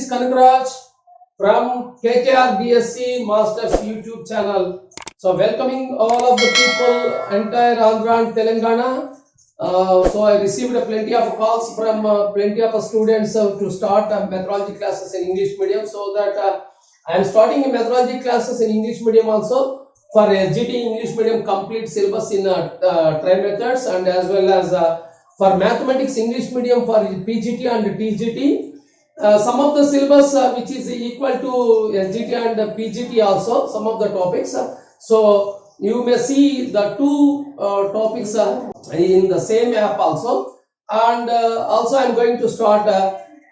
is Kanagraj from KKR BSc Masters YouTube channel. So welcoming all of the people, entire Andhra and Telangana. So I received plenty of calls from plenty of students to start methodology classes in English medium. So that I am starting methodology classes in English medium also for SGT English medium complete syllabus in try methods, and as well as for mathematics English medium for PGT and TGT. Some of the syllabus which is equal to SGT and PGT also, some of the topics. So you may see the two topics in the same app also, and also I am going to start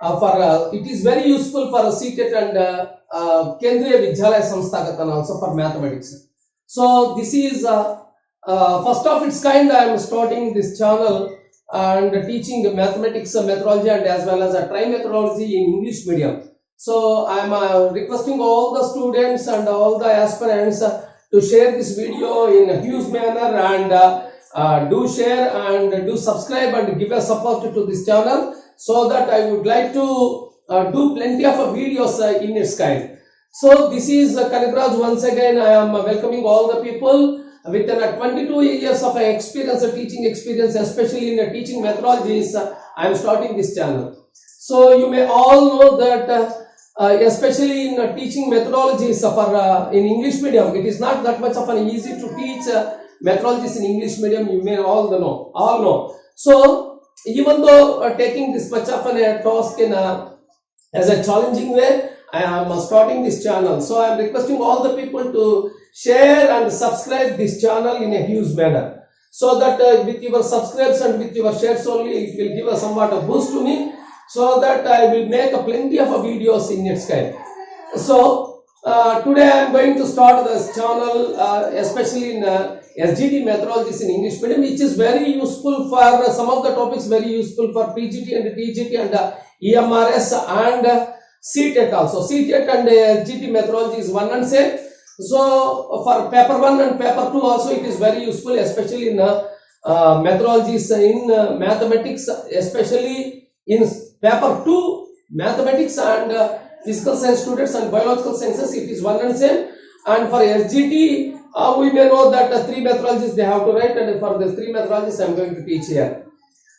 for it is very useful for CTET and Kendriya Vidyalaya Samsthagatana also for mathematics. So this is first of its kind. I am starting this channel and teaching mathematics methodology and as well as a try methodology in English medium. So I am requesting all the students and all the aspirants to share this video in a huge manner, and do share and do subscribe and give a support to this channel, so that I would like to do plenty of videos in its kind. So this is Kanagraj once again. I am welcoming all the people with 22 years of experience, teaching experience, especially in teaching methodologies. I am starting this channel. So you may all know that especially in teaching methodologies for in English medium, it is not that much of an easy to teach methodologies in English medium. You may all know. So even though taking this much of a task in as a challenging way, I am starting this channel. So I am requesting all the people to share and subscribe this channel in a huge manner, so that with your subscribes and with your shares only, it will give a somewhat a boost to me, so that I will make plenty of videos in its kind. So today I am going to start this channel especially in SGT methodologies in English medium, which is very useful for some of the topics, very useful for PGT and TGT and EMRS and CTET also. CTET and SGT methodology is one and same. So for paper 1 and paper 2 also it is very useful, especially in methodologies in mathematics, especially in paper 2 mathematics and physical science students and biological sciences, it is one and same. And for SGT we may know that 3 methodologies they have to write, and for the 3 methodologies I am going to teach here.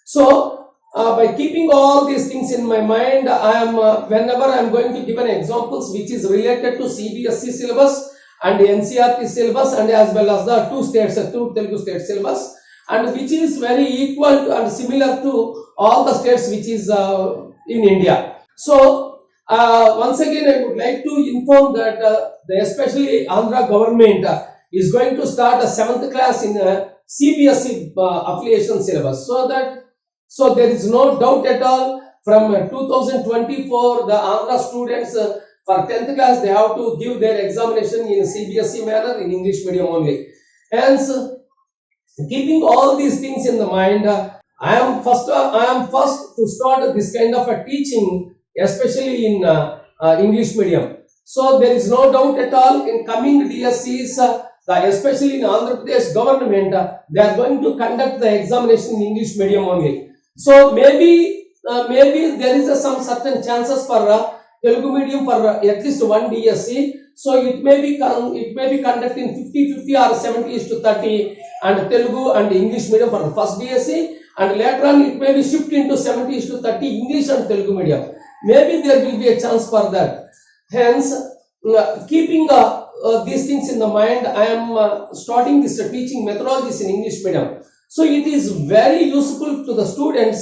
So by keeping all these things in my mind, I am whenever I am going to give an examples which is related to CBSE syllabus and NCERT syllabus, and as well as the two Telugu state syllabus, and which is very equal to and similar to all the states which is in India. So once again I would like to inform that especially Andhra government is going to start a 7th class in CBSE affiliation syllabus, so there is no doubt at all from 2024 the Andhra students for 10th class they have to give their examination in CBSE manner in English medium only. Hence, keeping all these things in the mind, I am first to start this kind of a teaching, especially in English medium. So there is no doubt at all in coming DSCs, especially in Andhra Pradesh government, they are going to conduct the examination in English medium only. So maybe there is some certain chances for Telugu medium for at least one DSC. So it may be conducted in 50-50 or 70:30, and Telugu and English medium for the first DSC, and later on it may be shift into 70:30 English and Telugu medium. Maybe there will be a chance for that. Hence, keeping these things in the mind, I am starting this teaching methodologies in English medium. So it is very useful to the students,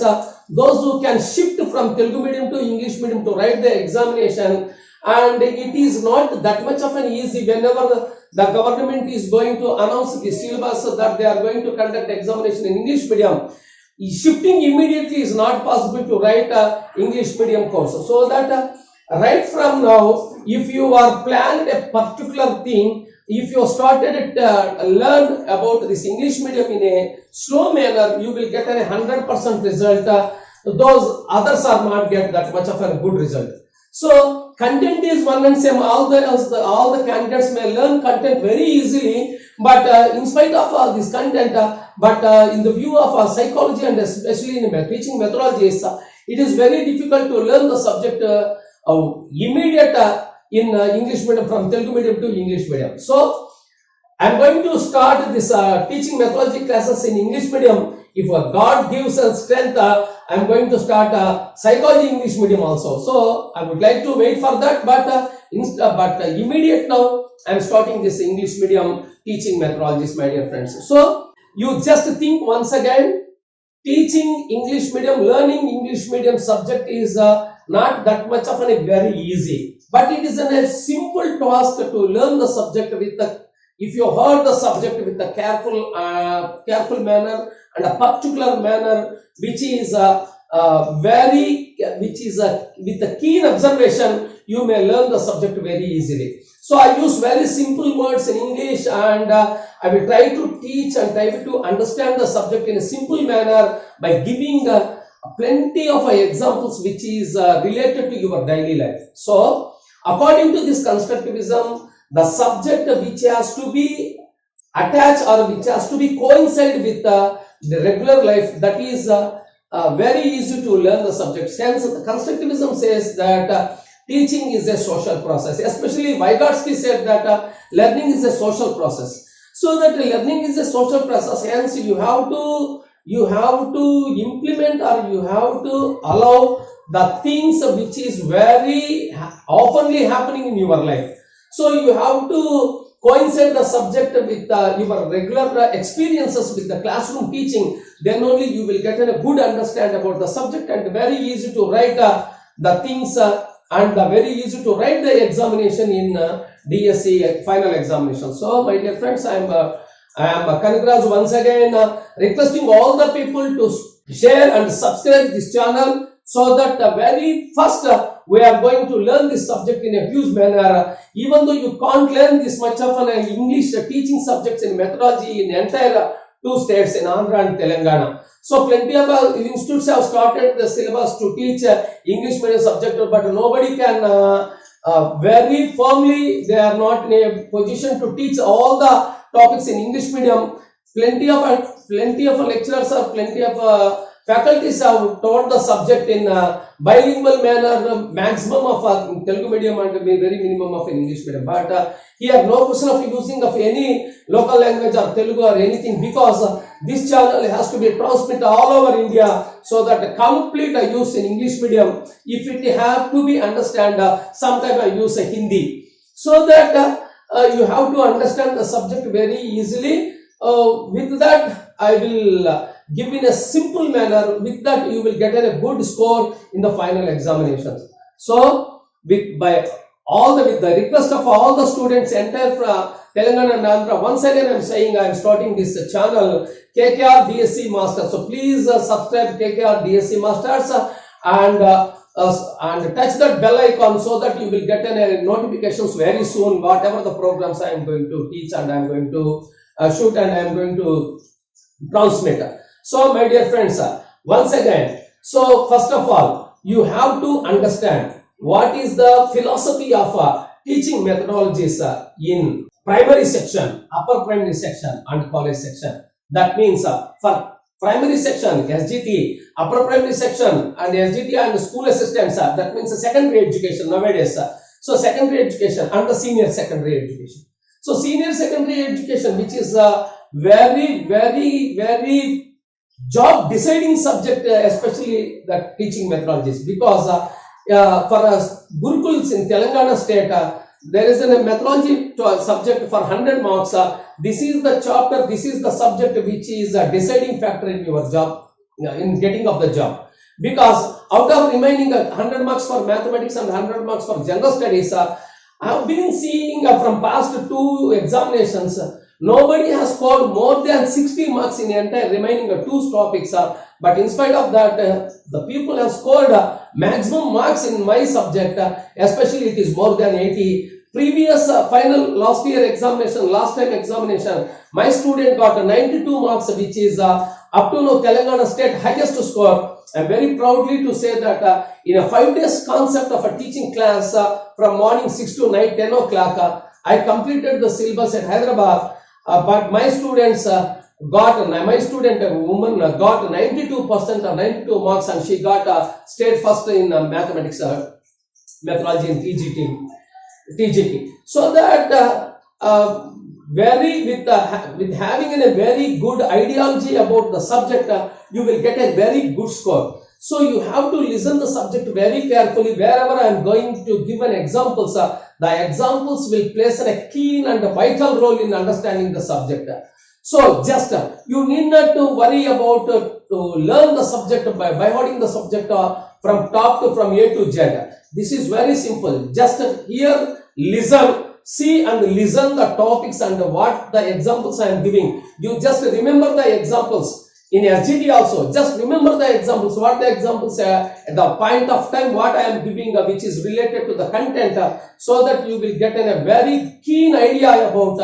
those who can shift from Telugu medium to English medium to write the examination, and it is not that much of an easy whenever the government is going to announce the syllabus that they are going to conduct examination in English medium. Shifting immediately is not possible to write English medium course. So that right from now, if you are planned a particular thing, if you started learn about this English medium in a slow manner, you will get a 100% result. Those others are not get that much of a good result. So content is one and same. All the candidates may learn content very easily, but in spite of this content, but in the view of psychology and especially in teaching methodologies, it is very difficult to learn the subject immediate in English medium, from Telugu medium to English medium. So I'm going to start this teaching methodology classes in English medium. If God gives us strength, I'm going to start psychology English medium also. So I would like to wait for that, but immediate now I'm starting this English medium teaching methodologies, my dear friends. So you just think once again, teaching English medium, learning English medium subject is not that much of a very easy, but it is a simple task to learn the subject with the, if you heard the subject with a careful manner and a particular manner, which is with a keen observation, you may learn the subject very easily. So I use very simple words in English, and I will try to teach and try to understand the subject in a simple manner by giving plenty of examples which is related to your daily life. So according to this constructivism, the subject which has to be attached or which has to be coincide with the regular life, that is very easy to learn the subject. Hence, the constructivism says that teaching is a social process. Especially Vygotsky said that learning is a social process. So that learning is a social process. Hence, you have to implement, or you have to allow the things which is very oftenly happening in your life. So you have to coincide the subject with your regular experiences with the classroom teaching. Then only you will get a good understanding about the subject, and very easy to write the things and very easy to write the examination in DSC final examination. So my dear friends, I am Kanagraj once again requesting all the people to share and subscribe this channel, so that very first we are going to learn this subject in a huge manner. Even though you can't learn this much of an English teaching subjects in methodology in entire two states, in Andhra and Telangana. So plenty of institutes have started the syllabus to teach English medium subject, but nobody can very firmly, they are not in a position to teach all the topics in English medium. Plenty of lecturers or plenty of faculties have taught the subject in bilingual manner, maximum of Telugu medium and very minimum of English medium. But here no question of using of any local language or Telugu or anything, because this channel has to be transmitted all over India, so that complete use in English medium. If it have to be understand, sometimes I use Hindi, so that you have to understand the subject very easily. With that, I will give in a simple manner. With that, you will get a good score in the final examinations. So, with the request of all the students, entire Telangana and Andhra, once again I am saying I am starting this channel KKR DSC Masters. So please subscribe KKR DSC Masters and touch that bell icon, so that you will get notifications very soon, whatever the programs I am going to teach and I am going to shoot and I am going to transmit. So my dear friends, once again, so first of all, you have to understand what is the philosophy of teaching methodologies in primary section, upper primary section and college section. That means for primary section, SGT, upper primary section and SGT and school assistants, that means secondary education nowadays. So secondary education and the senior secondary education. So senior secondary education, which is very job deciding subject, especially the teaching methodologies, because for Gurukuls in Telangana state, there is a methodology subject for 100 marks. This is the chapter, this is the subject which is a deciding factor in your job, in getting of the job. Because out of remaining 100 marks for mathematics and 100 marks for general studies, I have been seeing from past 2 examinations, nobody has scored more than 60 marks in the entire remaining 2 topics. But in spite of that, the people have scored maximum marks in my subject, especially it is more than 80. Previous final last time examination, my student got 92 marks, which is up to now Telangana state highest score. I am very proudly to say that in a 5 days concept of a teaching class from morning 6 to night 10 o'clock, I completed the syllabus at Hyderabad. But my students a woman got 92% or 92 marks, and she got state first in mathematics, methodology in TGT. So that with having a very good ideology about the subject, you will get a very good score. So you have to listen the subject very carefully. Wherever I am going to give an examples, the examples will place a keen and a vital role in understanding the subject. So just you need not to worry about to learn the subject by hearting the subject from top to from A to Z. This is very simple. Just hear, listen, see and listen the topics and what the examples I am giving. You just remember the examples. In SGT also, just remember the examples, what the examples are at the point of time, what I am giving, which is related to the content, so that you will get a very keen idea about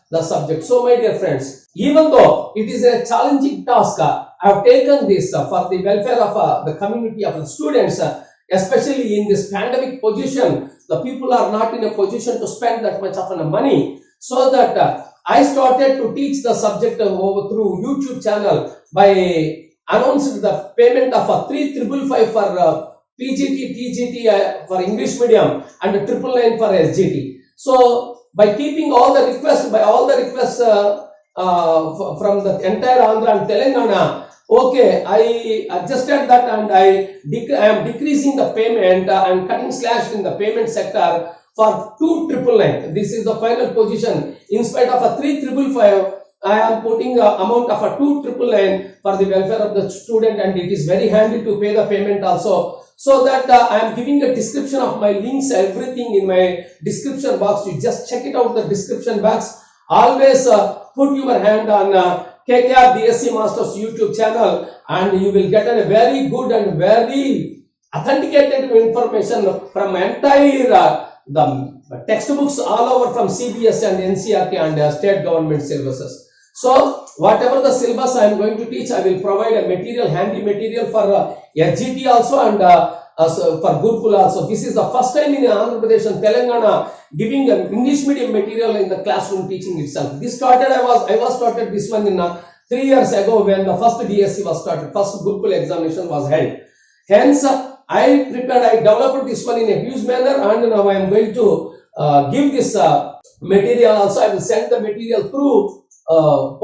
the subject. So my dear friends, even though it is a challenging task, I have taken this for the welfare of the community of the students, especially in this pandemic position. The people are not in a position to spend that much of money, so that I started to teach the subject over through YouTube channel by announcing the payment of 3,555 for PGT, TGT for English medium and 999 for SGT. So by keeping all the requests, from the entire Andhra and Telangana, okay, I adjusted that and I am decreasing the payment and cutting slash in the payment sector for 2,999. This is the final position. In spite of a 3,555, I am putting the amount of a 2,999 for the welfare of the student, and it is very handy to pay the payment also. So that I am giving a description of my links, everything in my description box. You just check it out, the description box. Always put your hand on KKR BSc Masters YouTube channel, and you will get a very good and very authenticated information from entire the textbooks all over from CBS and NCERT and state government syllabuses. So whatever the syllabus I am going to teach, I will provide a material, handy material for SGT also and for Gurukul also. This is the first time in Andhra Pradesh and Telangana giving an English medium material in the classroom teaching itself. This started, I was started this one in 3 years ago when the first DSC was started, first Gurukul examination was held. Hence, I developed this one in a huge manner, and now I am going to give this material also. I will send the material through through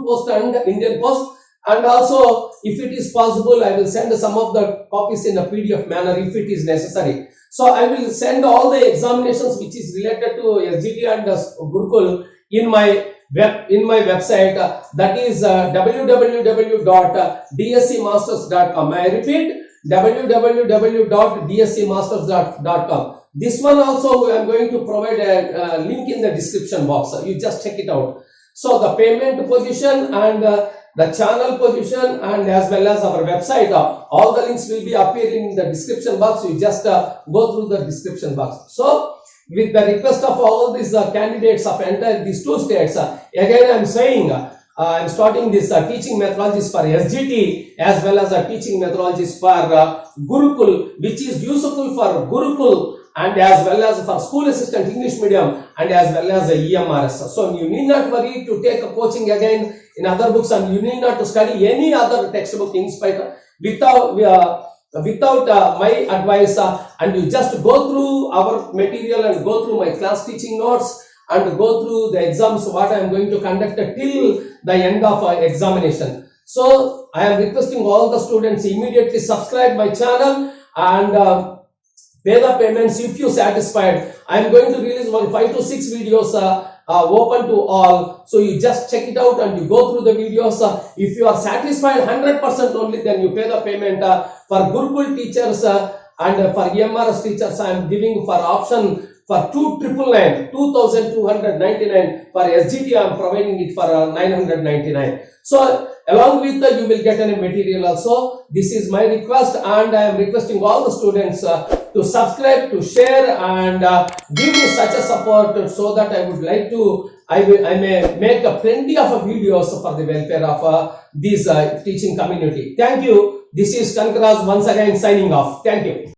post and Indian Post, and also if it is possible, I will send some of the copies in a PDF manner if it is necessary. So I will send all the examinations which is related to SGT and Gurukul in my website, that is www.dscmasters.com. I repeat, www.dscmasters.com. This one also I am going to provide a link in the description box. You just check it out. So the payment position and the channel position and as well as our website, all the links will be appearing in the description box. You just go through the description box. So with the request of all these candidates of entire these two states, again I am saying I am starting this teaching methodologies for SGT as well as teaching methodologies for Gurukul, which is useful for Gurukul and as well as for school assistant English medium and as well as EMRS. So you need not worry to take a coaching again in other books, and you need not to study any other textbook in spite without my advice, and you just go through our material and go through my class teaching notes and go through the exams what I am going to conduct till the end of examination. So I am requesting all the students immediately subscribe my channel and pay the payments if you satisfied. I am going to release 5 to 6 videos open to all. So you just check it out and you go through the videos. If you are satisfied 100% only, then you pay the payment. For Gurukul teachers and for EMRS teachers, I am giving for option for 2,299. For SGT, I am providing it for 999. So along with that, you will get any material also. This is my request, and I am requesting all the students to subscribe, to share, and give me such a support so that I would like to, I may make plenty of videos for the welfare of this teaching community. Thank you. This is Kankaraj once again signing off. Thank you.